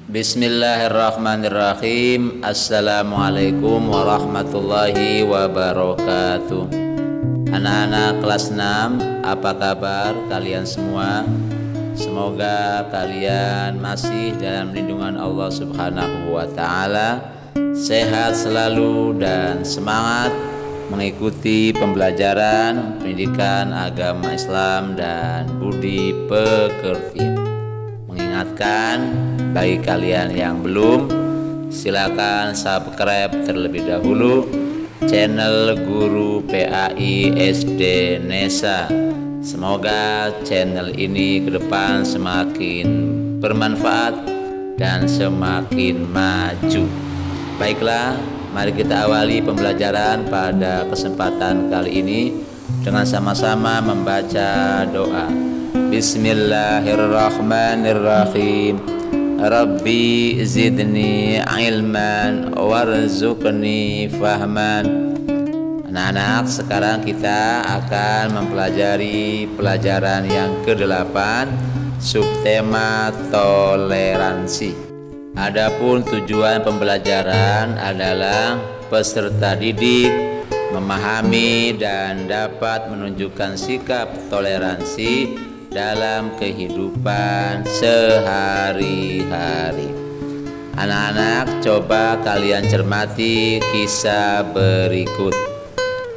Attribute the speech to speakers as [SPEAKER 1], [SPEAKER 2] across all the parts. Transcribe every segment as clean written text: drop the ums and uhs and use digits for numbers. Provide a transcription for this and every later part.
[SPEAKER 1] Bismillahirrahmanirrahim. Assalamualaikum warahmatullahi wabarakatuh. Anak-anak kelas 6, apa kabar kalian semua? Semoga kalian masih dalam lindungan Allah Subhanahu wa ta'ala, sehat selalu dan semangat mengikuti pembelajaran pendidikan agama Islam dan budi pekerti. Mengingatkan bagi kalian yang belum, silakan subscribe terlebih dahulu channel Guru PAI SD Nesa. Semoga channel ini ke depan semakin bermanfaat dan semakin maju. Baiklah, mari kita awali pembelajaran pada kesempatan kali ini dengan sama-sama membaca doa. Bismillahirrahmanirrahim. Rabbi zidni ilman warzuqni fahman. Anak-anak, sekarang kita akan mempelajari pelajaran yang ke-8, subtema toleransi. Adapun tujuan pembelajaran adalah peserta didik memahami dan dapat menunjukkan sikap toleransi dalam kehidupan sehari-hari. Anak-anak, coba kalian cermati kisah berikut.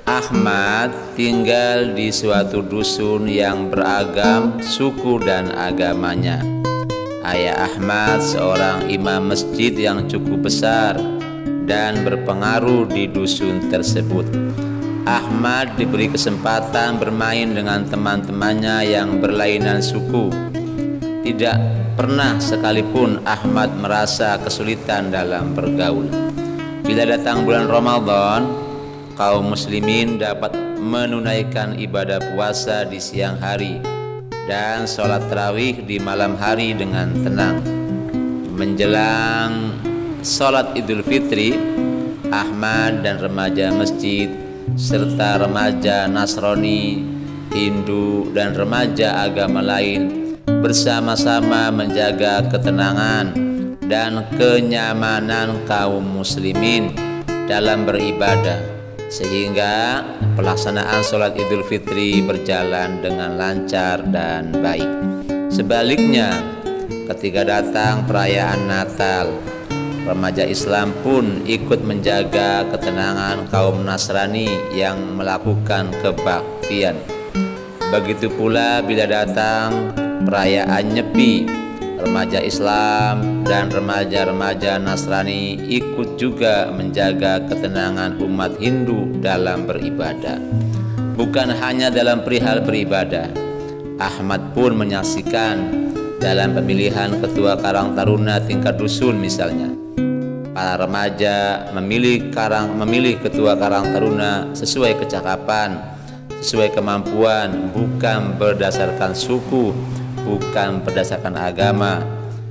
[SPEAKER 1] Ahmad tinggal di suatu dusun yang beragam suku dan agamanya. Ayah Ahmad seorang imam masjid yang cukup besar dan berpengaruh di dusun tersebut. Ahmad diberi kesempatan bermain dengan teman-temannya yang berlainan suku. Tidak pernah sekalipun Ahmad merasa kesulitan dalam bergaul. Bila datang bulan Ramadan, kaum muslimin dapat menunaikan ibadah puasa di siang hari dan sholat tarawih di malam hari dengan tenang. Menjelang sholat Idul Fitri, Ahmad dan remaja masjid serta remaja Nasrani, Hindu, dan remaja agama lain bersama-sama menjaga ketenangan dan kenyamanan kaum muslimin dalam beribadah, sehingga pelaksanaan sholat Idul Fitri berjalan dengan lancar dan baik. Sebaliknya, ketika datang perayaan Natal, remaja Islam pun ikut menjaga ketenangan kaum Nasrani yang melakukan kebaktian. Begitu pula bila datang perayaan Nyepi, remaja Islam dan remaja-remaja Nasrani ikut juga menjaga ketenangan umat Hindu dalam beribadah. Bukan hanya dalam perihal beribadah, Ahmad pun menyaksikan dalam pemilihan ketua Karang Taruna tingkat dusun misalnya. Para remaja memilih ketua Karang Taruna sesuai kecakapan, sesuai kemampuan, bukan berdasarkan suku, bukan berdasarkan agama.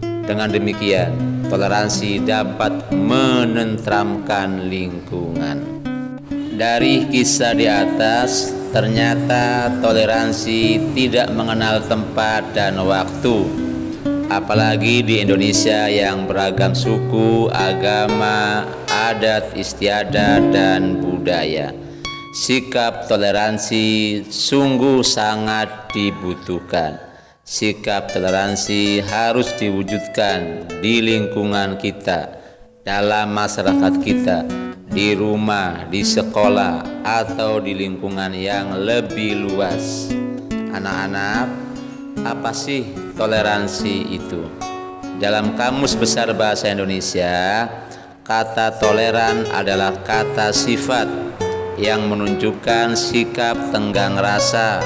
[SPEAKER 1] Dengan demikian, toleransi dapat menenteramkan lingkungan. Dari kisah di atas, ternyata toleransi tidak mengenal tempat dan waktu. Apalagi di Indonesia yang beragam suku, agama, adat istiadat, dan budaya. Sikap toleransi sungguh sangat dibutuhkan. Sikap toleransi harus diwujudkan di lingkungan kita, dalam masyarakat kita, di rumah, di sekolah, atau di lingkungan yang lebih luas. Anak-anak, apa sih toleransi itu? Dalam Kamus Besar Bahasa Indonesia, kata toleran adalah kata sifat yang menunjukkan sikap tenggang rasa,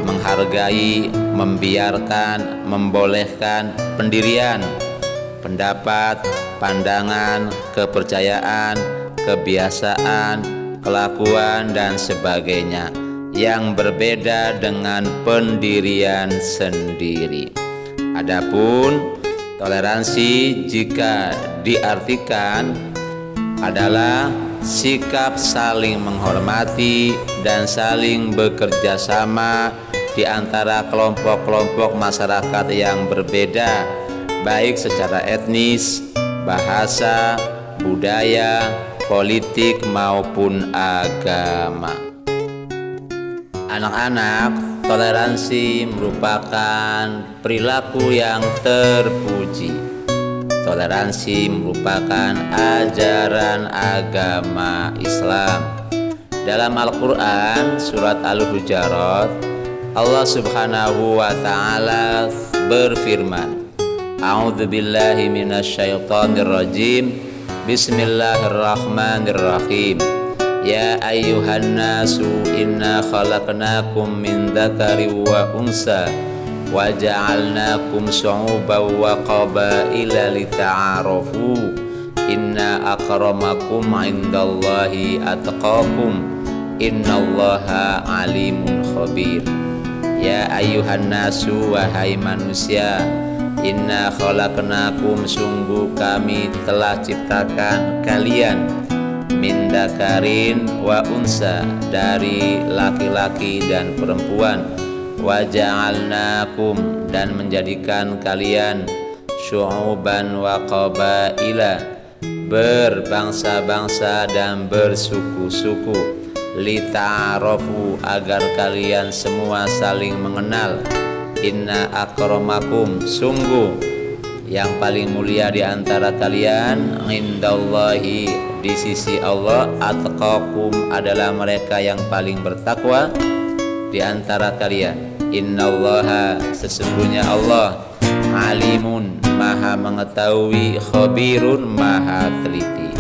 [SPEAKER 1] menghargai, membiarkan, membolehkan pendirian, pendapat, pandangan, kepercayaan, kebiasaan, kelakuan, dan sebagainya yang berbeda dengan pendirian sendiri. Adapun toleransi jika diartikan adalah sikap saling menghormati dan saling bekerja sama di antara kelompok-kelompok masyarakat yang berbeda baik secara etnis, bahasa, budaya, politik maupun agama. Anak-anak, toleransi merupakan perilaku yang terpuji. Toleransi merupakan ajaran agama Islam. Dalam Al-Quran, surat Al-Hujurat, Allah Subhanahu wa ta'ala berfirman, A'udzubillahi minasyaitonirrajim, Bismillahirrahmanirrahim. Ya ayyuhan nasu inna khalaqnakum min dzakari wa unsa wa ja'alnakum syu'uban wa qabaila lita'arafu inna akramakum indallahi atqakum innallaha alimun khabir. Ya ayyuhan nasu, wahai manusia, inna khalaqnakum, sungguh kami telah ciptakan kalian, min dzakarin wa unsa, dari laki-laki dan perempuan, wa ja'alnakum, dan menjadikan kalian, syu'uban wa qabaila, berbangsa-bangsa dan bersuku-suku, lita'arafu, agar kalian semua saling mengenal. Inna akramakum, sungguh yang paling mulia di antara kalian, indallahi, di sisi Allah, atqakum, adalah mereka yang paling bertakwa di antara kalian. Innallaha, sesungguhnya Allah, alimun, maha mengetahui, khabirun, maha teliti.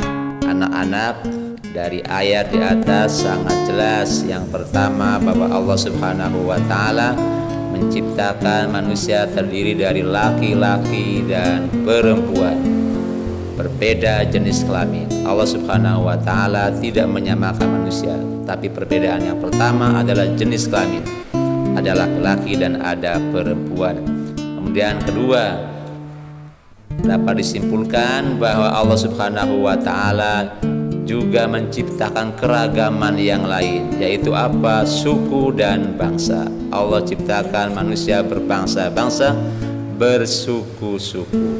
[SPEAKER 1] Anak-anak, dari ayat di atas sangat jelas. Yang pertama, bahwa Allah Subhanahu wa ta'ala menciptakan manusia terdiri dari laki-laki dan perempuan, berbeda jenis kelamin. Allah Subhanahu wa ta'ala tidak menyamakan manusia, tapi perbedaan yang pertama adalah jenis kelamin, ada laki-laki dan ada perempuan. Kemudian kedua, dapat disimpulkan bahwa Allah Subhanahu wa ta'ala juga menciptakan keragaman yang lain, yaitu apa? Suku dan bangsa. Allah ciptakan manusia berbangsa-bangsa, bersuku-suku.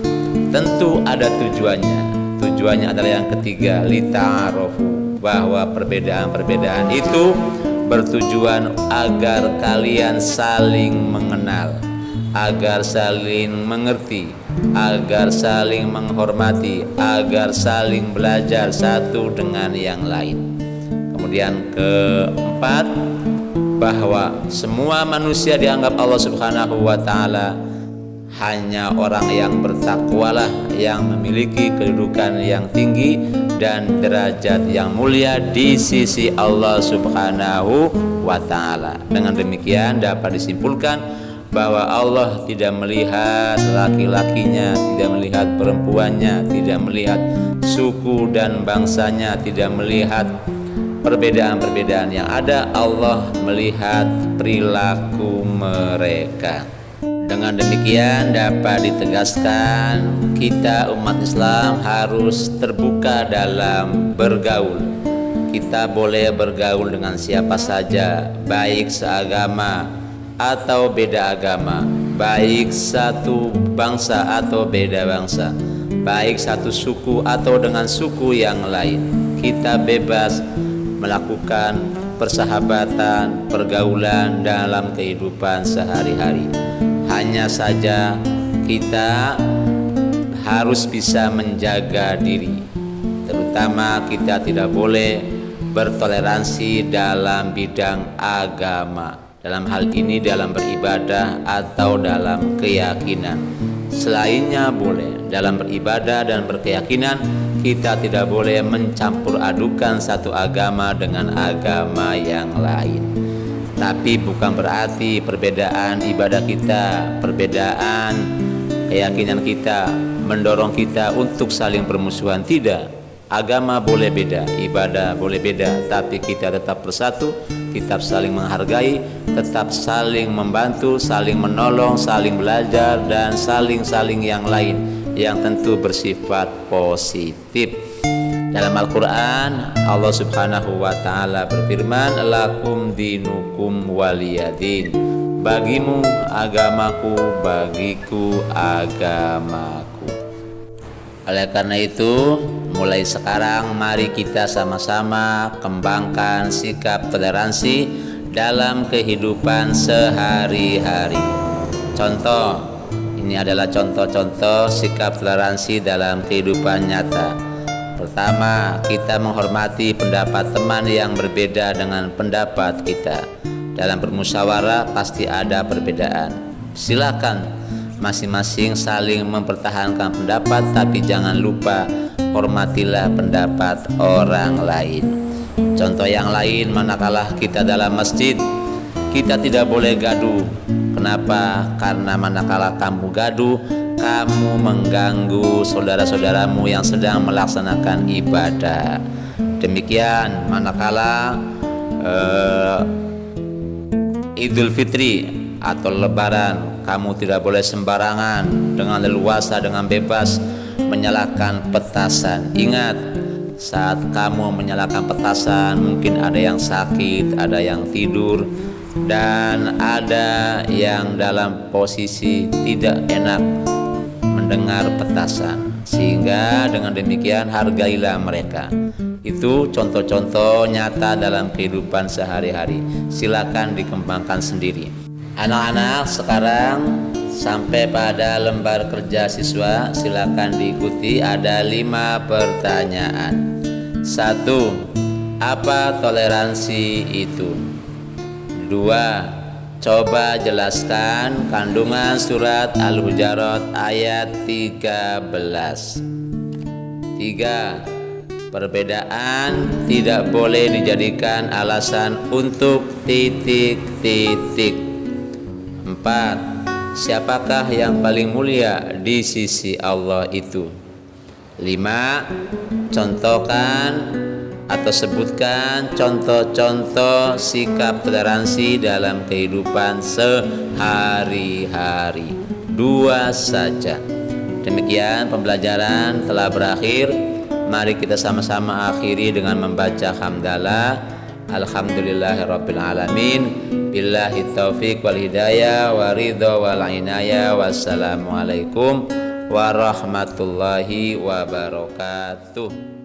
[SPEAKER 1] Tentu ada tujuannya. Tujuannya adalah yang ketiga, lita'arofu, bahwa perbedaan-perbedaan itu bertujuan agar kalian saling mengenal, agar saling mengerti, agar saling menghormati, agar saling belajar satu dengan yang lain. Kemudian keempat, bahwa semua manusia dianggap Allah Subhanahu wa ta'ala hanya orang yang bertakwalah yang memiliki kedudukan yang tinggi dan derajat yang mulia di sisi Allah Subhanahu wa ta'ala. Dengan demikian dapat disimpulkan bahwa Allah tidak melihat laki-lakinya, tidak melihat perempuannya, tidak melihat suku dan bangsanya, tidak melihat perbedaan-perbedaan yang ada. Allah melihat perilaku mereka. Dengan demikian dapat ditegaskan, kita umat Islam harus terbuka dalam bergaul. Kita boleh bergaul dengan siapa saja, baik seagama atau beda agama, baik satu bangsa atau beda bangsa, baik satu suku atau dengan suku yang lain. Kita bebas melakukan persahabatan, pergaulan dalam kehidupan sehari-hari. Hanya saja kita harus bisa menjaga diri, terutama kita tidak boleh bertoleransi dalam bidang agama. Dalam hal ini dalam beribadah atau dalam keyakinan. Selainnya boleh. Dalam beribadah dan berkeyakinan kita tidak boleh mencampur adukan satu agama dengan agama yang lain. Tapi bukan berarti perbedaan ibadah kita, perbedaan keyakinan kita mendorong kita untuk saling bermusuhan. Tidak. Agama boleh beda, ibadah boleh beda, tapi kita tetap bersatu, tetap saling menghargai, tetap saling membantu, saling menolong, saling belajar, dan saling-saling yang lain yang tentu bersifat positif. Dalam Al-Quran, Allah Subhanahu wa ta'ala berfirman, lakum dinukum waliyadin, bagimu agamaku, bagiku agamaku. Oleh karena itu, mulai sekarang mari kita sama-sama kembangkan sikap toleransi dalam kehidupan sehari-hari. Contoh, ini adalah contoh-contoh sikap toleransi dalam kehidupan nyata. Pertama, kita menghormati pendapat teman yang berbeda dengan pendapat kita. Dalam bermusyawarah pasti ada perbedaan. Silakan masing-masing saling mempertahankan pendapat, tapi jangan lupa hormatilah pendapat orang lain. Contoh yang lain, manakala kita dalam masjid, kita tidak boleh gaduh. Kenapa? Karena manakala kamu gaduh, kamu mengganggu saudara-saudaramu yang sedang melaksanakan ibadah. Demikian manakala Idul Fitri atau Lebaran, kamu tidak boleh sembarangan dengan leluasa, dengan bebas menyalakan petasan. Ingat, saat kamu menyalakan petasan, mungkin ada yang sakit, ada yang tidur, dan ada yang dalam posisi tidak enak mendengar petasan. Sehingga dengan demikian hargailah mereka. Itu contoh-contoh nyata dalam kehidupan sehari-hari. Silakan dikembangkan sendiri. Anak-anak, sekarang sampai pada lembar kerja siswa, silakan diikuti. Ada 5 pertanyaan. 1. Apa toleransi itu? 2. Coba jelaskan kandungan surat Al-Hujurat ayat 13. 3. Perbedaan tidak boleh dijadikan alasan untuk titik-titik. 4. Siapakah yang paling mulia di sisi Allah itu? 5. Contohkan atau sebutkan contoh-contoh sikap toleransi dalam kehidupan sehari-hari. 2 saja. Demikian pembelajaran telah berakhir. Mari kita sama-sama akhiri dengan membaca hamdalah. Alhamdulillahirabbil alamin. Billahi taufiq wal hidayah wa ridha wal inayah. Wassalamualaikum warahmatullahi wabarakatuh.